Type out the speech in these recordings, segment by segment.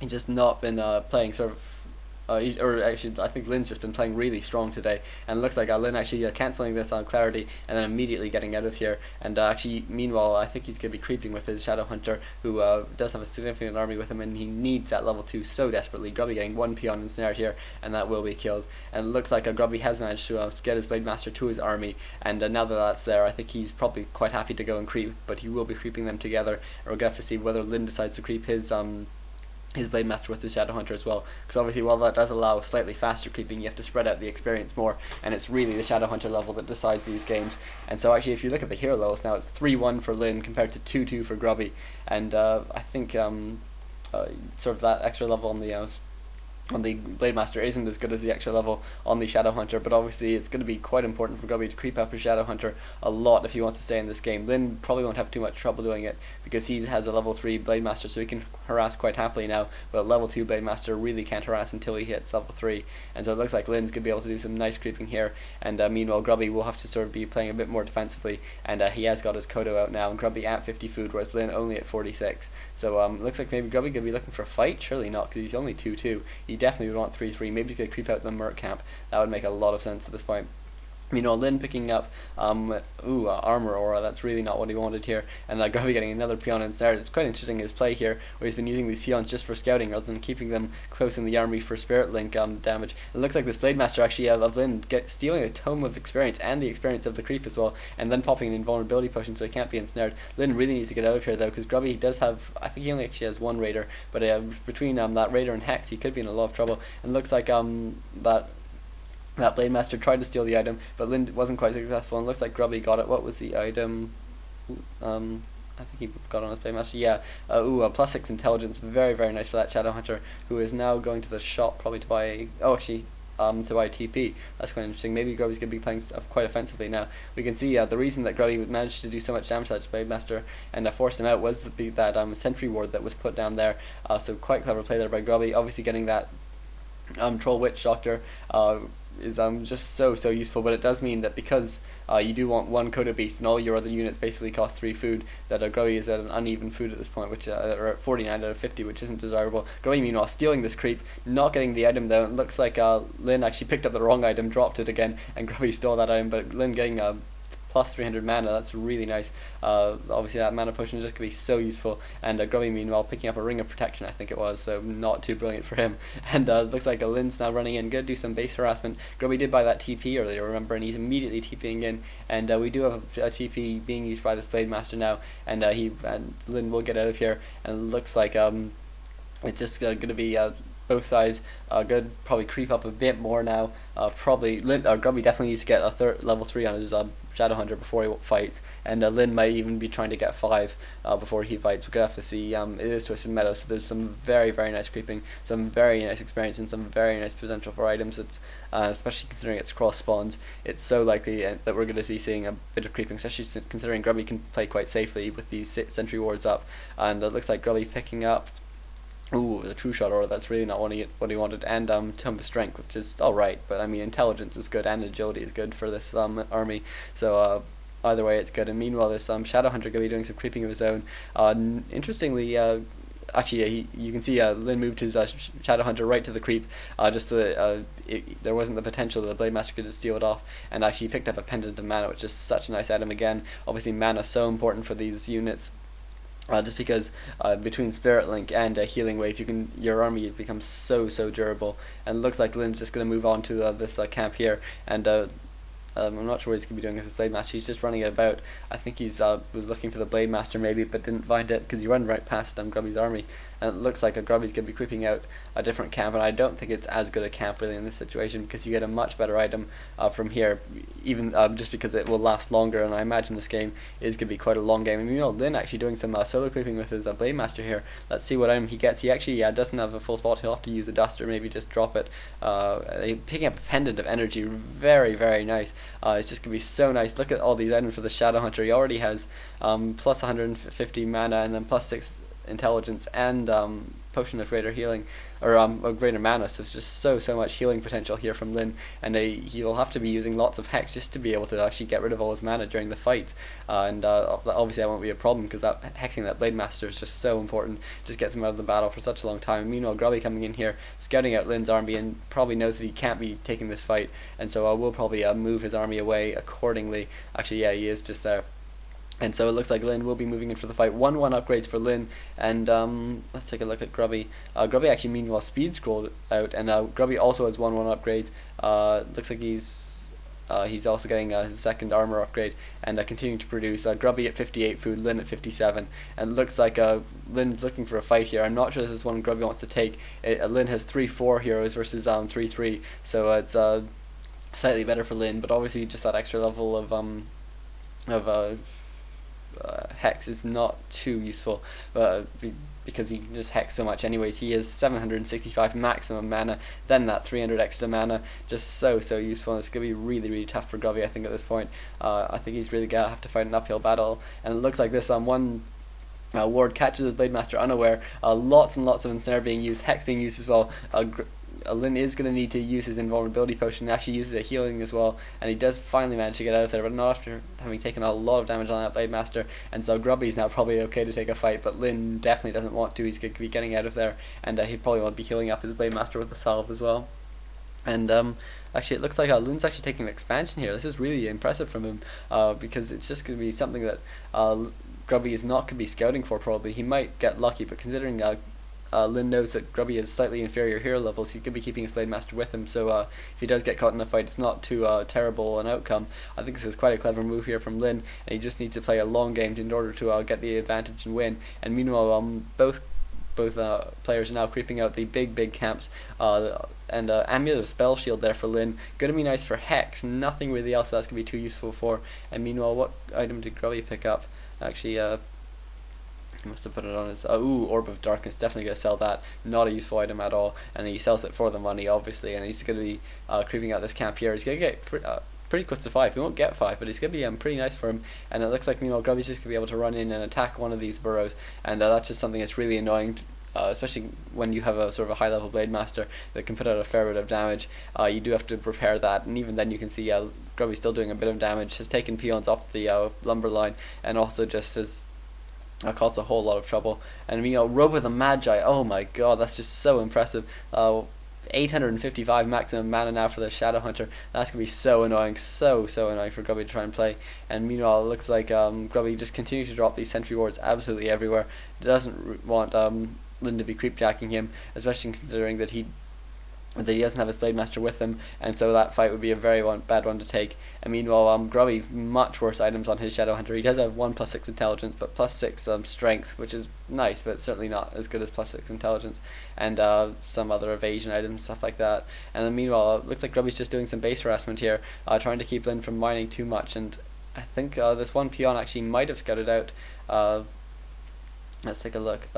he's just not been playing sort of. Or actually, I think Lynn's just been playing really strong today, and it looks like Lynn actually cancelling this on Clarity, and then immediately getting out of here. And actually, meanwhile, I think he's going to be creeping with his Shadow Hunter, who does have a significant army with him, and he needs that level 2 so desperately. Grubby getting one peon ensnared here, and that will be killed. And it looks like Grubby has managed to get his Blade Master to his army, and now that that's there, I think he's probably quite happy to go and creep, but he will be creeping them together, and we're going to have to see whether Lynn decides to creep his Blade Master with the Shadow Hunter as well, because obviously while that does allow slightly faster creeping, you have to spread out the experience more, and it's really the Shadow Hunter level that decides these games. And so actually, if you look at the hero levels now, it's 3-1 for Lynn compared to 2-2 for Grubby, and I think sort of that extra level on the Blade Master isn't as good as the extra level on the Shadow Hunter, but obviously it's going to be quite important for Grubby to creep up his Shadow Hunter a lot if he wants to stay in this game. Lynn probably won't have too much trouble doing it because he has a level 3 Blade Master, so he can harass quite happily now, but level 2 Blade Master really can't harass until he hits level 3, and so it looks like Lynn's going to be able to do some nice creeping here, and meanwhile Grubby will have to sort of be playing a bit more defensively, and he has got his Kodo out now, and Grubby at 50 food, whereas Lynn only at 46, so looks like maybe Grubby could be looking for a fight. Surely not, because he's only 2-2. He definitely would want 3-3. Maybe he's going to creep out the Merc camp. That would make a lot of sense at this point. Meanwhile, Lynn picking up armor aura. That's really not what he wanted here, and Grubby getting another peon ensnared. It's quite interesting his play here, where he's been using these peons just for scouting rather than keeping them close in the army for Spirit Link damage. It looks like this Blade Master actually of Lynn stealing a tome of experience and the experience of the creep as well, and then popping an invulnerability potion so he can't be ensnared. Lynn really needs to get out of here though, because Grubby does have, I think he only actually has one Raider, but between that Raider and Hex, he could be in a lot of trouble. And it looks like that Blade Master tried to steal the item, but Lynn wasn't quite successful, and looks like Grubby got it. What was the item? I think he got on his Blade Master. Yeah, +6 intelligence. Very, very nice for that Shadow Hunter, who is now going to the shop probably to buy. To buy TP. That's quite interesting. Maybe Grubby's going to be playing quite offensively now. We can see the reason that Grubby managed to do so much damage to that Blade Master and forced him out was that sentry ward that was put down there. So quite clever play there by Grubby. Obviously getting that Troll Witch Doctor is just so useful, but it does mean that because you do want one Coda Beast and all your other units basically cost 3 food, that Grubby is at an uneven food at this point, which are at 49 out of 50, which isn't desirable. Grubby meanwhile stealing this creep, not getting the item though. It looks like Lynn actually picked up the wrong item, dropped it again, and Grubby stole that item, but Lynn getting plus 300 mana, that's really nice. Obviously that mana potion is just going to be so useful, and Grubby meanwhile picking up a Ring of Protection, I think it was, so not too brilliant for him. And looks like Lynn's now running in, going to do some base harassment. Grubby did buy that TP earlier, remember, and he's immediately TPing in, and we do have a TP being used by this Blade Master now, and Lynn will get out of here, and it looks like it's just going to be both sides good. Probably creep up a bit more now. Grubby definitely needs to get a level 3 on his Shadow Hunter before he fights, and Lynn might even be trying to get 5 before he fights. We're going to have to see. It is Twisted Meadow, so there's some very, very nice creeping, some very nice experience, and some very nice potential for items. It's especially considering it's cross spawns, it's so likely that we're going to be seeing a bit of creeping, especially considering Grubby can play quite safely with these sentry wards up, and it looks like Grubby picking up the True Shot Aura. That's really not what he wanted, and Tome of Strength, which is alright, but I mean intelligence is good and agility is good for this army, so either way it's good. And meanwhile this Shadow Hunter going to be doing some creeping of his own. Interestingly, actually you can see Lynn moved his Shadow Hunter right to the creep, just so that there wasn't the potential that the Blade Master could just steal it off, and actually picked up a Pendant of Mana, which is such a nice item again. Obviously mana is so important for these units. Just because between Spirit Link and Healing Wave, your army becomes so durable, and it looks like Lynn's just going to move on to this camp here, and I'm not sure what he's going to be doing with his Blade Master. He's just running it about. I think he's was looking for the Blade Master maybe, but didn't find it because he ran right past Grubby's army. And it looks like Grubby's going to be creeping out a different camp, and I don't think it's as good a camp really in this situation, because you get a much better item from here, even just because it will last longer, and I imagine this game is going to be quite a long game. And Lynn actually doing some solo creeping with his Blade Master here. Let's see what item he gets. He actually doesn't have a full spot. He'll have to use a dust or maybe just drop it. Picking up a Pendant of Energy, very, very nice. It's just going to be so nice. Look at all these items for the Shadow Hunter. He already has plus 150 mana and then plus 6 intelligence and potion of greater healing, or of greater mana. So it's just so much healing potential here from Lin, and he'll have to be using lots of hex just to be able to actually get rid of all his mana during the fights. And obviously that won't be a problem, because that hexing that Blade Master is just so important. Just gets him out of the battle for such a long time. Meanwhile, Grubby coming in here, scouting out Lin's army, and probably knows that he can't be taking this fight, and so we'll probably move his army away accordingly. Actually, yeah, he is just there. And so it looks like Lin will be moving in for the fight. 1-1 upgrades for Lin, and let's take a look at Grubby. Grubby actually meanwhile speed scrolled out, and Grubby also has 1-1 upgrades. Looks like he's also getting his second armor upgrade, and continuing to produce. Grubby at 58 food, Lin at 57, and it looks like Lin's looking for a fight here. I'm not sure this is one Grubby wants to take. Lin has 3-4 heroes versus 3-3, so it's slightly better for Lin, but obviously just that extra level of hex is not too useful, because he can just hex so much anyways. He has 765 maximum mana, then that 300 extra mana, just so useful, and it's going to be really tough for Grubby, I think, at this point. I think he's really going to have to fight an uphill battle, and it looks like this one ward catches the Blade Master unaware. Lots and lots of ensnare being used, hex being used as well. Lin is going to need to use his invulnerability potion, and actually uses a healing as well, and he does finally manage to get out of there, but not after having taken a lot of damage on that Blade Master. And so Grubby's now probably okay to take a fight, but Lin definitely doesn't want to. He's going to be getting out of there, and he'd probably want to be healing up his Blade Master with the salve as well. And actually it looks like Lin's actually taking an expansion here. This is really impressive from him, because it's just going to be something that Grubby is not going to be scouting for probably. He might get lucky, but considering Lin knows that Grubby has slightly inferior hero levels, he could be keeping his Blade Master with him, so if he does get caught in a fight, it's not too terrible an outcome. I think this is quite a clever move here from Lin, and he just needs to play a long game in order to get the advantage and win. And meanwhile, both players are now creeping out the big camps, and Amulet of Spell Shield there for Lin. Gonna be nice for Hex, nothing really else that's gonna be too useful for. And meanwhile, what item did Grubby pick up? Actually, he must have put it on his Orb of Darkness. Definitely gonna sell that. Not a useful item at all, and he sells it for the money, obviously. And he's gonna be creeping out this camp here. He's gonna get pretty close to 5. He won't get 5, but it's gonna be pretty nice for him. And it looks like meanwhile Grubby's just gonna be able to run in and attack one of these burrows, and that's just something that's really annoying. Especially when you have a sort of a high level Blade Master that can put out a fair bit of damage. You do have to prepare that, and even then you can see Grubby's still doing a bit of damage. Has taken peons off the lumber line, and also just has caused a whole lot of trouble. And Robe of the Magi, oh my god, that's just so impressive. 855 maximum mana now for the Shadow Hunter. That's gonna be so annoying, so annoying for Grubby to try and play. And meanwhile, it looks like Grubby just continues to drop these sentry wards absolutely everywhere. Doesn't want Lin to be creepjacking him, especially considering that he doesn't have his Blade Master with him, and so that fight would be a very bad one to take. And meanwhile, Grubby, much worse items on his Shadow Hunter. He does have 1 +6 intelligence, but +6 strength, which is nice, but certainly not as good as +6 intelligence, and some other evasion items, stuff like that. And then meanwhile, it looks like Grubby's just doing some base harassment here, trying to keep Lin from mining too much, and I think this one peon actually might have scouted out. Let's take a look.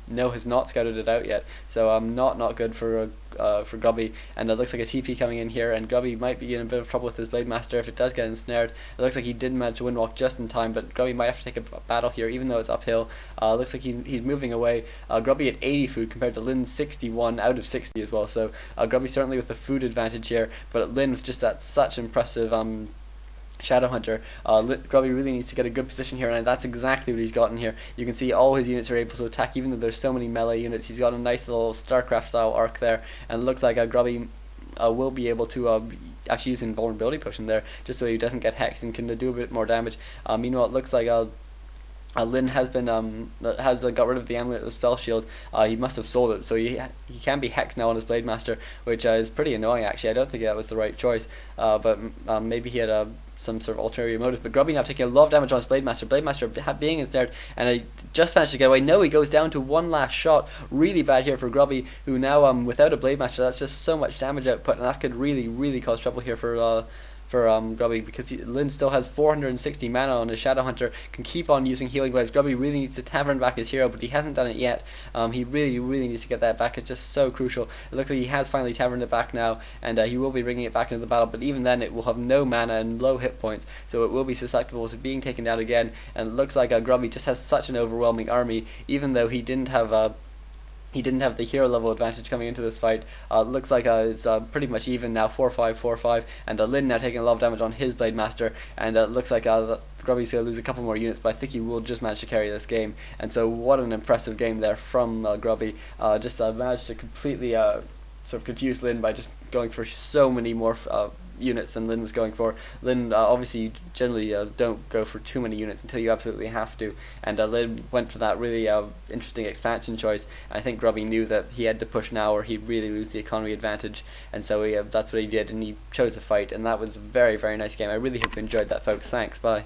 No, has not scouted it out yet, so not good for Grubby. And it looks like a TP coming in here, and Grubby might be in a bit of trouble with his Blade Master if it does get ensnared. It looks like he did manage to windwalk just in time, but Grubby might have to take a battle here, even though it's uphill. Looks like he's moving away. Grubby at 80 food compared to Lin's 61 out of 60 as well, so Grubby certainly with the food advantage here, but Lin with just that such impressive Shadow Hunter. Grubby really needs to get a good position here, and that's exactly what he's gotten here. You can see all his units are able to attack, even though there's so many melee units. He's got a nice little StarCraft style arc there, and it looks like Grubby will be able to actually use invulnerability potion there, just so he doesn't get hexed and can do a bit more damage. Meanwhile, it looks like Lin has been got rid of the Amulet of Spell Shield. He must have sold it, so he can be hexed now on his Blade Master, which is pretty annoying actually. I don't think that was the right choice, but maybe he had some sort of ulterior motive. But Grubby now taking a lot of damage on his Blade Master. Blade Master being ensnared, and I just managed to get away. No, he goes down to one last shot. Really bad here for Grubby, who now without a Blade Master, that's just so much damage output, and that could really cause trouble here for Grubby, because Lin still has 460 mana on his Shadow Hunter, can keep on using healing waves. Grubby really needs to tavern back his hero, but he hasn't done it yet. He really needs to get that back. It's just so crucial. It looks like he has finally taverned it back now, and he will be bringing it back into the battle, but even then it will have no mana and low hit points, so it will be susceptible to being taken down again. And it looks like Grubby just has such an overwhelming army, even though he didn't have he didn't have the hero level advantage coming into this fight. Looks like it's pretty much even now, 4-5, 4-5, and Lin now taking a lot of damage on his Blade Master, and looks like Grubby's going to lose a couple more units, but I think he will just manage to carry this game. And so what an impressive game there from Grubby. Just managed to completely sort of confuse Lin by just going for so many more units than Lin was going for. Lin obviously generally don't go for too many units until you absolutely have to, and Lin went for that really interesting expansion choice. I think Grubby knew that he had to push now or he'd really lose the economy advantage, and so that's what he did, and he chose to fight, and that was a very, very nice game. I really hope you enjoyed that, folks. Thanks, bye.